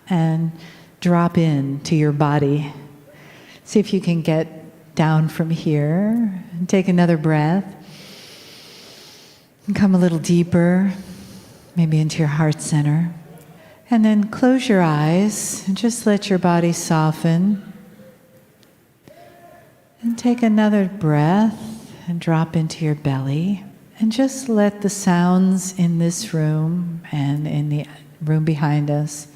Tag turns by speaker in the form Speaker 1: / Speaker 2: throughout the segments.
Speaker 1: And drop in to your body. See if you can get down from here. And take another breath. And come a little deeper, maybe into your heart center. And then close your eyes and just let your body soften. And take another breath and drop into your belly. And just let the sounds in this room and in the room behind us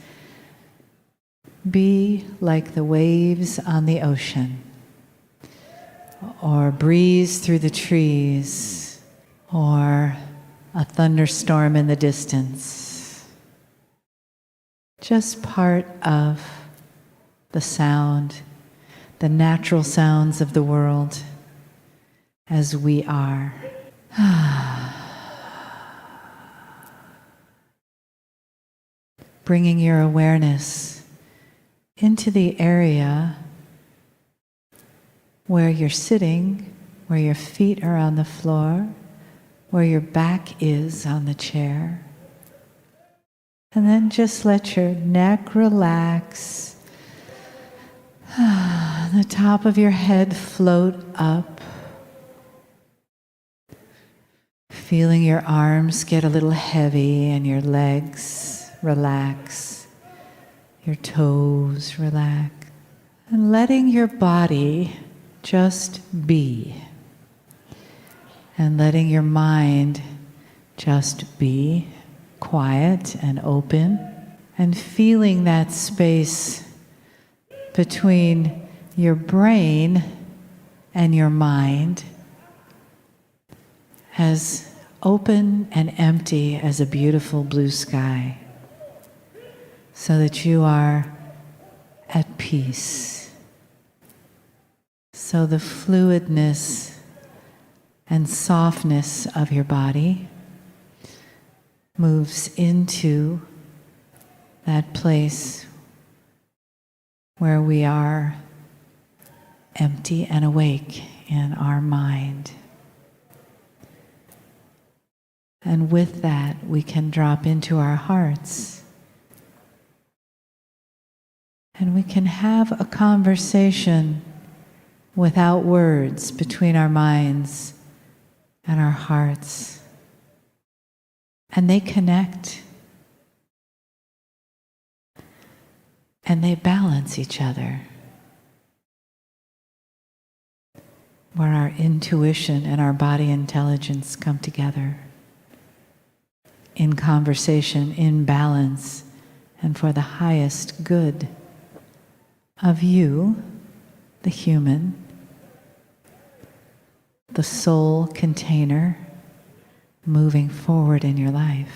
Speaker 1: be like the waves on the ocean, or a breeze through the trees, or a thunderstorm in the distance. Just part of the sound, the natural sounds of the world as we are. Bringing your awareness into the area where you're sitting, where your feet are on the floor, where your back is on the chair. And then just let your neck relax. The top of your head float up. Feeling your arms get a little heavy and your legs relax. Your toes relax. And letting your body just be. And letting your mind just be quiet and open. And feeling that space between your brain and your mind as open and empty as a beautiful blue sky, so that you are at peace. So the fluidness and softness of your body moves into that place where we are empty and awake in our mind. And with that, we can drop into our hearts. And we can have a conversation without words between our minds and our hearts. And they connect. And they balance each other. Where our intuition and our body intelligence come together. In conversation, in balance, and for the highest good of you, the human, the soul container, moving forward in your life.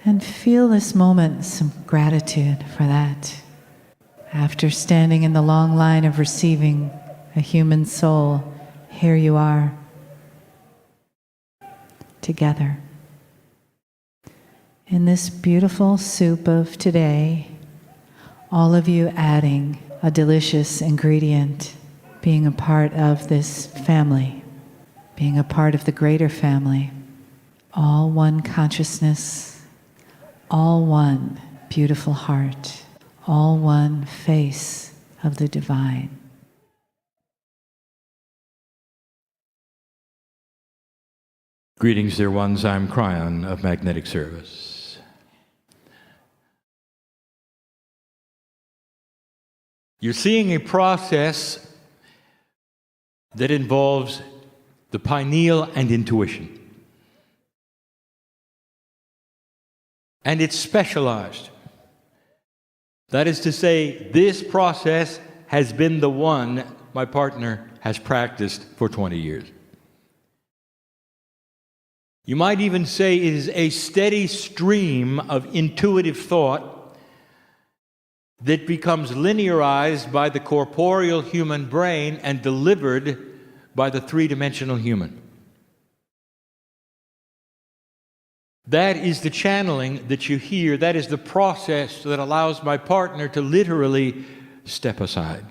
Speaker 1: And feel this moment some gratitude for that. After standing in the long line of receiving a human soul, here you are, together. In this beautiful soup of today, all of you adding a delicious ingredient, being a part of this family, being a part of the greater family, all one consciousness, all one beautiful heart, all one face of the divine.
Speaker 2: Greetings, dear ones. I'm Kryon of Magnetic Service. You're seeing a process that involves the pineal and intuition. And it's specialized. That is to say, this process has been the one my partner has practiced for 20 years. You might even say it is a steady stream of intuitive thought that becomes linearized by the corporeal human brain and delivered by the three-dimensional human. That is the channeling that you hear. That is the process that allows my partner to literally step aside.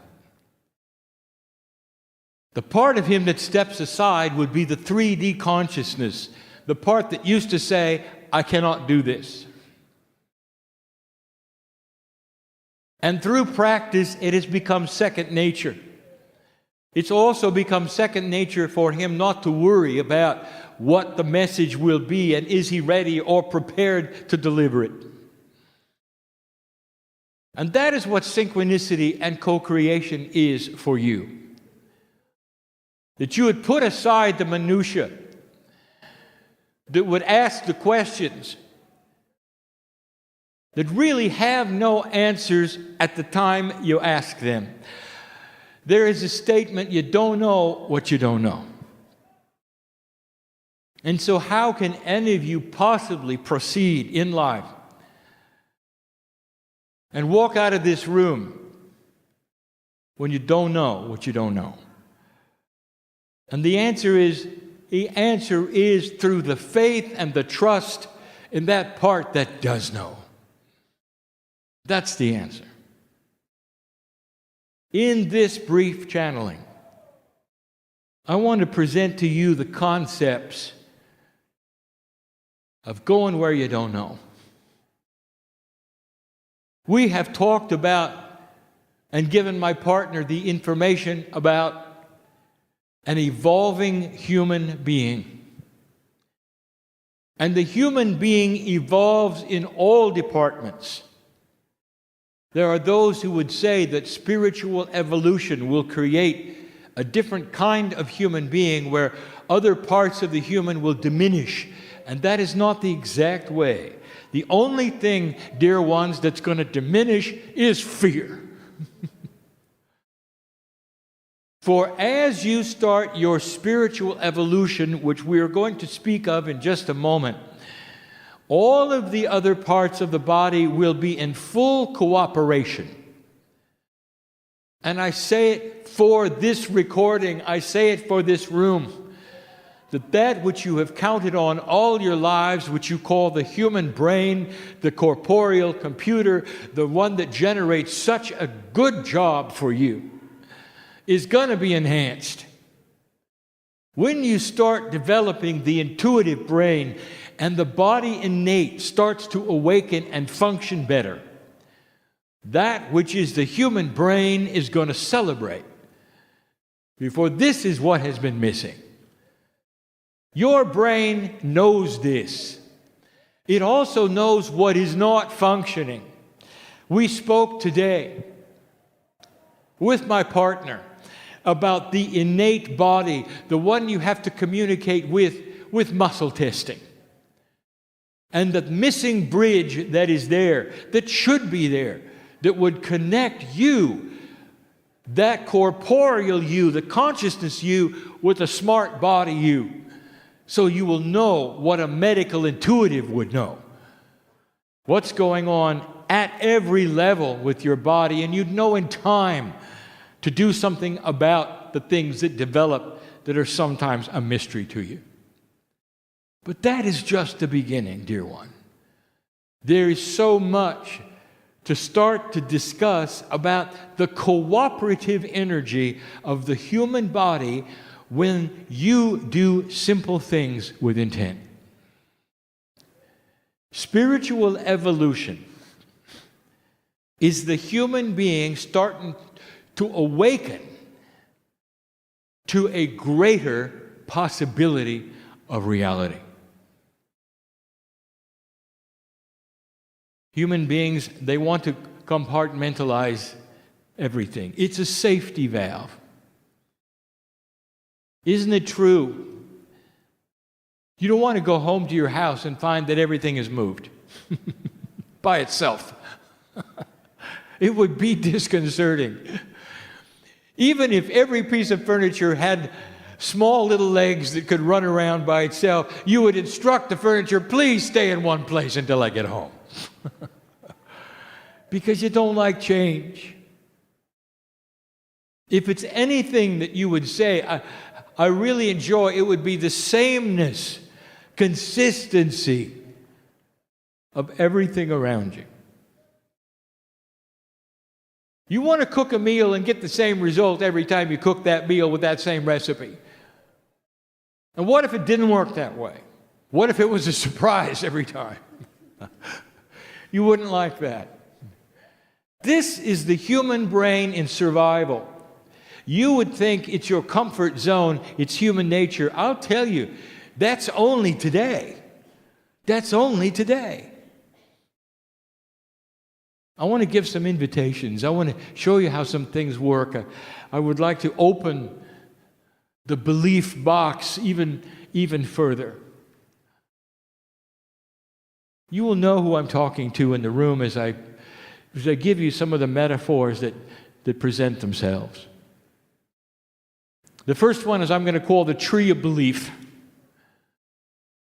Speaker 2: The part of him that steps aside would be the 3D consciousness, the part that used to say, I cannot do this. And through practice, it has become second nature. It's also become second nature for him not to worry about what the message will be and is he ready or prepared to deliver it. And that is what synchronicity and co-creation is for you. That you would put aside the minutiae, that would ask the questions that really have no answers at the time you ask them. There is a statement, you don't know what you don't know. And so how can any of you possibly proceed in life and walk out of this room when you don't know what you don't know? And the answer is through the faith and the trust in that part that does know. That's the answer. In this brief channeling, I want to present to you the concepts of going where you don't know. We have talked about and given my partner the information about an evolving human being. And the human being evolves in all departments. There are those who would say that spiritual evolution will create a different kind of human being where other parts of the human will diminish. And that is not the exact way. The only thing, dear ones, that's going to diminish is fear. For as you start your spiritual evolution, which we are going to speak of in just a moment, all of the other parts of the body will be in full cooperation. And I say it for this recording, I say it for this room, that which you have counted on all your lives, which you call the human brain, the corporeal computer, the one that generates such a good job for you, is going to be enhanced. When you start developing the intuitive brain and the body innate starts to awaken and function better, that which is the human brain is going to celebrate. Before this is what has been missing. Your brain knows this. It also knows what is not functioning. We spoke today with my partner about the innate body, the one you have to communicate with muscle testing. And the missing bridge that is there, that should be there, that would connect you, that corporeal you, the consciousness you, with a smart body you. So you will know what a medical intuitive would know. What's going on at every level with your body, and you'd know in time to do something about the things that develop that are sometimes a mystery to you. But that is just the beginning, dear one. There is so much to start to discuss about the cooperative energy of the human body when you do simple things with intent. Spiritual evolution is the human being starting to awaken to a greater possibility of reality. Human beings, they want to compartmentalize everything. It's a safety valve. Isn't it true? You don't want to go home to your house and find that everything is moved by itself. It would be disconcerting. Even if every piece of furniture had small little legs that could run around by itself, you would instruct the furniture, please stay in one place until I get home. Because you don't like change. If it's anything that you would say, I really enjoy, it would be the sameness, consistency of everything around you. You want to cook a meal and get the same result every time you cook that meal with that same recipe. And what if it didn't work that way? What if it was a surprise every time? You wouldn't like that. This is the human brain in survival. You would think it's your comfort zone, it's human nature. I'll tell you, that's only today. That's only today. I want to give some invitations. I want to show you how some things work. I would like to open the belief box even further. You will know who I'm talking to in the room as I give you some of the metaphors that present themselves. The first one is I'm going to call the tree of belief.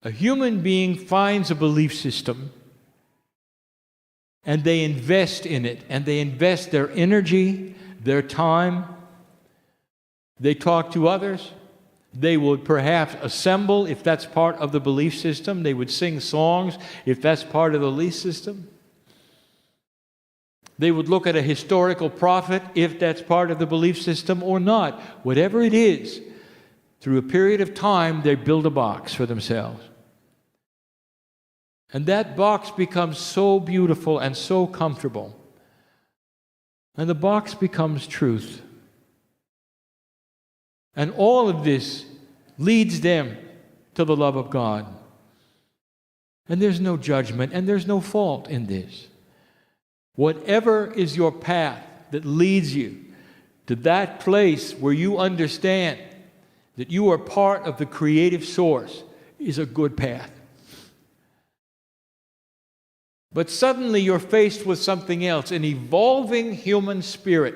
Speaker 2: A human being finds a belief system, and they invest in it, and they invest their energy, their time. They talk to others. They would perhaps assemble if that's part of the belief system. They would sing songs if that's part of the belief system. They would look at a historical prophet if that's part of the belief system or not. Whatever it is, through a period of time, they build a box for themselves. And that box becomes so beautiful and so comfortable. And the box becomes truth. And all of this leads them to the love of God. And there's no judgment and there's no fault in this. Whatever is your path that leads you to that place where you understand that you are part of the creative source is a good path. But suddenly you're faced with something else, an evolving human spirit.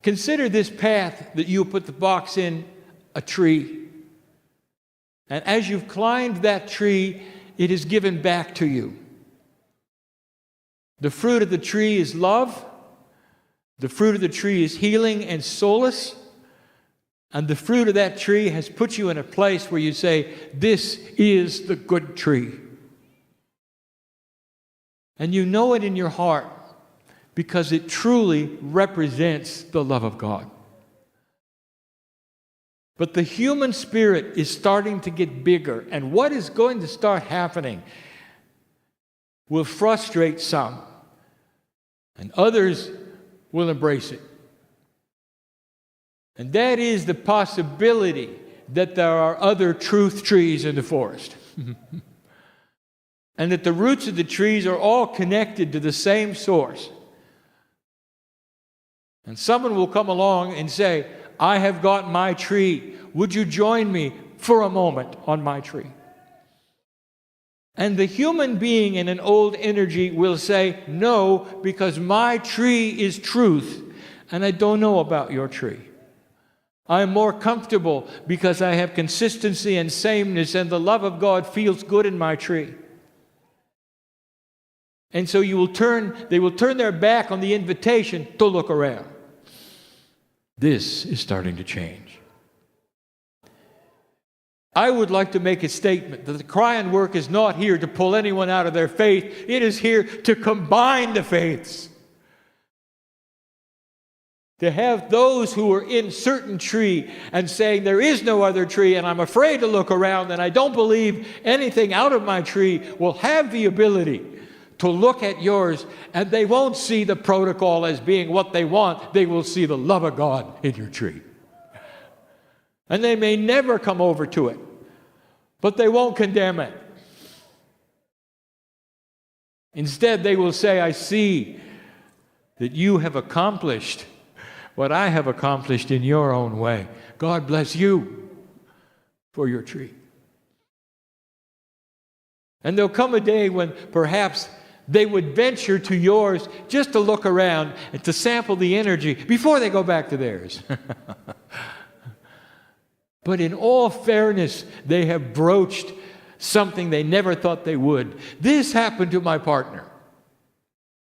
Speaker 2: Consider this path that you put the box in, a tree. And as you've climbed that tree, it is given back to you. The fruit of the tree is love. The fruit of the tree is healing and solace. And the fruit of that tree has put you in a place where you say, this is the good tree. And you know it in your heart because it truly represents the love of God. But the human spirit is starting to get bigger, and what is going to start happening will frustrate some, and others will embrace it. And that is the possibility that there are other truth trees in the forest. And that the roots of the trees are all connected to the same source. And someone will come along and say, I have got my tree. Would you join me for a moment on my tree? And the human being in an old energy will say, no, because my tree is truth, and I don't know about your tree. I'm more comfortable because I have consistency and sameness, and the love of God feels good in my tree. And so they will turn their back on the invitation to look around. This is starting to change. I would like to make a statement that the Kryon work is not here to pull anyone out of their faith. It is here to combine the faiths. To have those who are in certain tree and saying there is no other tree and I'm afraid to look around and I don't believe anything out of my tree will have the ability to look at yours, and they won't see the protocol as being what they want. They will see the love of God in your tree. And they may never come over to it, but they won't condemn it. Instead, they will say, I see that you have accomplished what I have accomplished in your own way. God bless you for your tree. And there'll come a day when perhaps they would venture to yours just to look around and to sample the energy before they go back to theirs. But in all fairness, they have broached something they never thought they would. This happened to my partner.